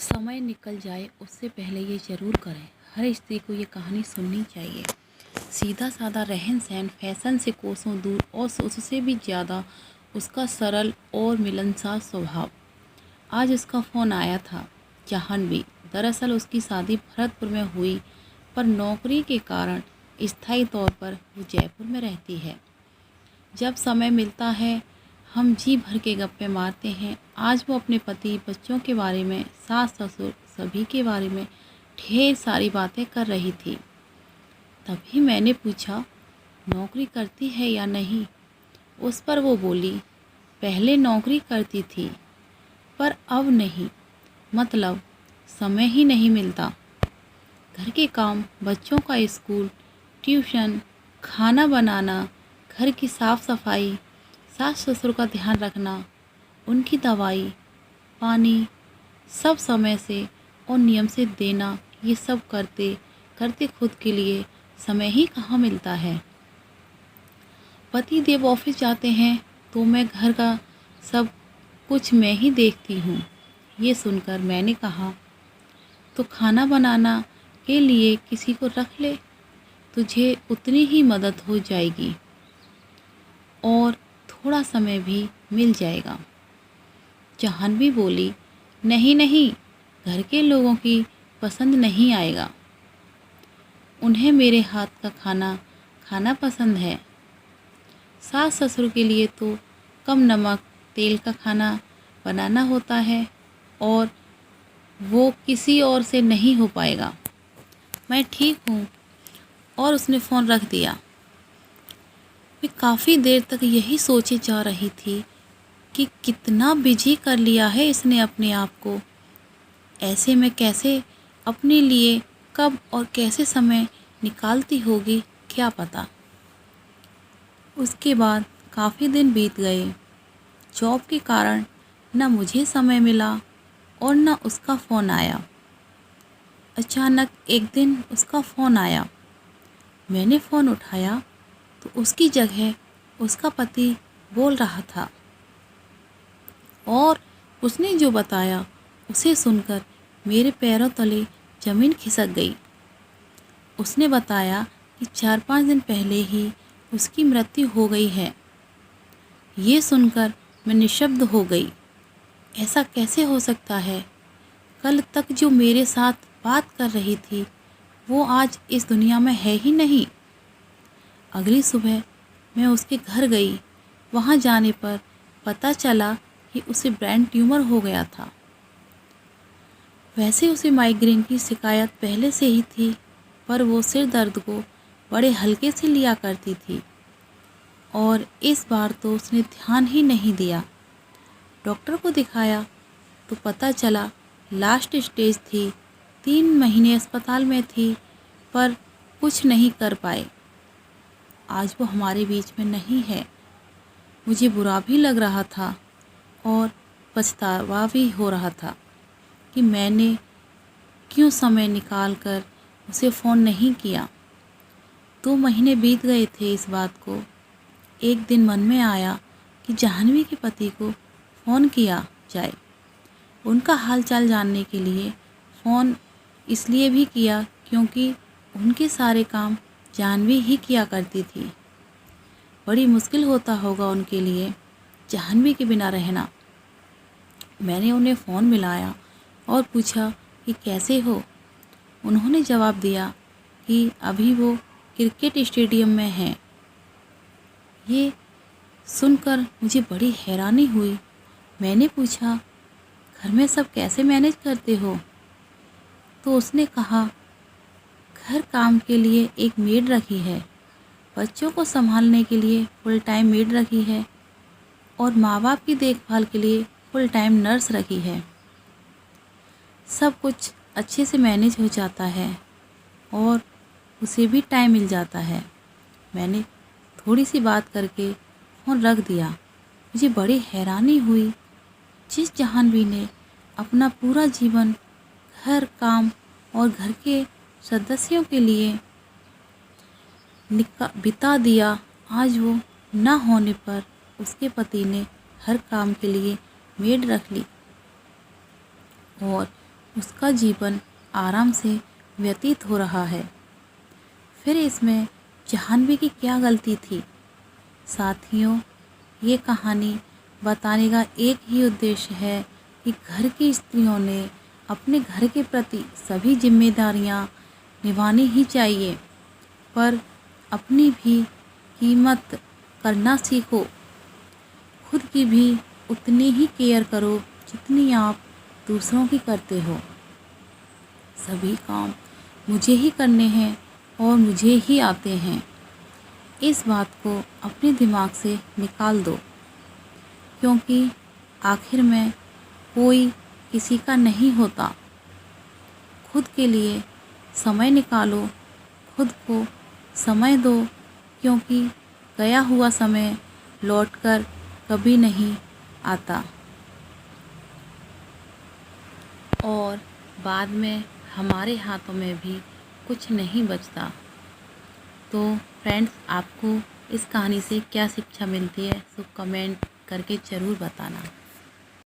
समय निकल जाए उससे पहले ये ज़रूर करें। हर स्त्री को ये कहानी सुननी चाहिए। सीधा साधा रहन सहन फैशन से कोसों दूर और उससे भी ज़्यादा उसका सरल और मिलनसार स्वभाव। आज उसका फ़ोन आया था। जाह्नवी। दरअसल उसकी शादी भरतपुर में हुई, पर नौकरी के कारण स्थायी तौर पर वो जयपुर में रहती है। जब समय मिलता है हम जी भर के गप्पे मारते हैं। आज वो अपने पति, बच्चों के बारे में, सास ससुर सभी के बारे में ढेर सारी बातें कर रही थी। तभी मैंने पूछा, नौकरी करती है या नहीं? उस पर वो बोली, पहले नौकरी करती थी पर अब नहीं। मतलब समय ही नहीं मिलता। घर के काम, बच्चों का स्कूल, ट्यूशन, खाना बनाना, घर की साफ सफाई, सास ससुर का ध्यान रखना, उनकी दवाई, पानी, सब समय से और नियम से देना, ये सब करते करते खुद के लिए समय ही कहाँ मिलता है। पति देव ऑफिस जाते हैं तो मैं घर का सब कुछ मैं ही देखती हूँ। ये सुनकर मैंने कहा, तो खाना बनाना के लिए किसी को रख ले, तुझे उतनी ही मदद हो जाएगी और थोड़ा समय भी मिल जाएगा। जाह्नवी बोली, नहीं नहीं, घर के लोगों की पसंद नहीं आएगा। उन्हें मेरे हाथ का खाना खाना पसंद है। सास ससुर के लिए तो कम नमक तेल का खाना बनाना होता है और वो किसी और से नहीं हो पाएगा। मैं ठीक हूँ। और उसने फ़ोन रख दिया। मैं काफ़ी देर तक यही सोचे जा रही थी कि कितना बिजी कर लिया है इसने अपने आप को। ऐसे में कैसे अपने लिए कब और कैसे समय निकालती होगी, क्या पता। उसके बाद काफ़ी दिन बीत गए। जॉब के कारण न मुझे समय मिला और न उसका फ़ोन आया। अचानक एक दिन उसका फ़ोन आया। मैंने फ़ोन उठाया तो उसकी जगह उसका पति बोल रहा था और उसने जो बताया उसे सुनकर मेरे पैरों तले ज़मीन खिसक गई। उसने बताया कि 4-5 दिन पहले ही उसकी मृत्यु हो गई है। ये सुनकर मैं निशब्द हो गई। ऐसा कैसे हो सकता है? कल तक जो मेरे साथ बात कर रही थी वो आज इस दुनिया में है ही नहीं। अगली सुबह मैं उसके घर गई। वहाँ जाने पर पता चला कि उसे ब्रेन ट्यूमर हो गया था। वैसे उसे माइग्रेन की शिकायत पहले से ही थी, पर वो सिर दर्द को बड़े हल्के से लिया करती थी और इस बार तो उसने ध्यान ही नहीं दिया। डॉक्टर को दिखाया तो पता चला लास्ट स्टेज थी। 3 महीने अस्पताल में थी पर कुछ नहीं कर पाए। आज वो हमारे बीच में नहीं है। मुझे बुरा भी लग रहा था और पछतावा भी हो रहा था कि मैंने क्यों समय निकाल कर उसे फ़ोन नहीं किया। 2 महीने बीत गए थे इस बात को। एक दिन मन में आया कि जाह्नवी के पति को फ़ोन किया जाए। उनका हाल चाल जानने के लिए फ़ोन इसलिए भी किया क्योंकि उनके सारे काम जाह्नवी ही किया करती थी। बड़ी मुश्किल होता होगा उनके लिए जाह्नवी के बिना रहना। मैंने उन्हें फ़ोन मिलाया और पूछा कि कैसे हो। उन्होंने जवाब दिया कि अभी वो क्रिकेट स्टेडियम में हैं। ये सुनकर मुझे बड़ी हैरानी हुई। मैंने पूछा, घर में सब कैसे मैनेज करते हो? तो उसने कहा, घर काम के लिए एक मेड रखी है, बच्चों को संभालने के लिए फुल टाइम मेड रखी है और माँ बाप की देखभाल के लिए फुल टाइम नर्स रखी है। सब कुछ अच्छे से मैनेज हो जाता है और उसे भी टाइम मिल जाता है। मैंने थोड़ी सी बात करके फ़ोन रख दिया। मुझे बड़ी हैरानी हुई, जिस जाह्नवी ने अपना पूरा जीवन घर काम और घर के सदस्यों के लिए बिता दिया, आज वो ना होने पर उसके पति ने हर काम के लिए मेड रख ली और उसका जीवन आराम से व्यतीत हो रहा है। फिर इसमें जाह्नवी की क्या गलती थी? साथियों, ये कहानी बताने का एक ही उद्देश्य है कि घर की स्त्रियों ने अपने घर के प्रति सभी जिम्मेदारियां निभानी ही चाहिए, पर अपनी भी कीमत करना सीखो। खुद की भी उतनी ही केयर करो जितनी आप दूसरों की करते हो। सभी काम मुझे ही करने हैं और मुझे ही आते हैं, इस बात को अपने दिमाग से निकाल दो, क्योंकि आखिर में कोई किसी का नहीं होता। खुद के लिए समय निकालो, खुद को समय दो, क्योंकि गया हुआ समय लौटकर कभी नहीं आता और बाद में हमारे हाथों में भी कुछ नहीं बचता। तो फ्रेंड्स, आपको इस कहानी से क्या शिक्षा मिलती है, सो कमेंट करके ज़रूर बताना।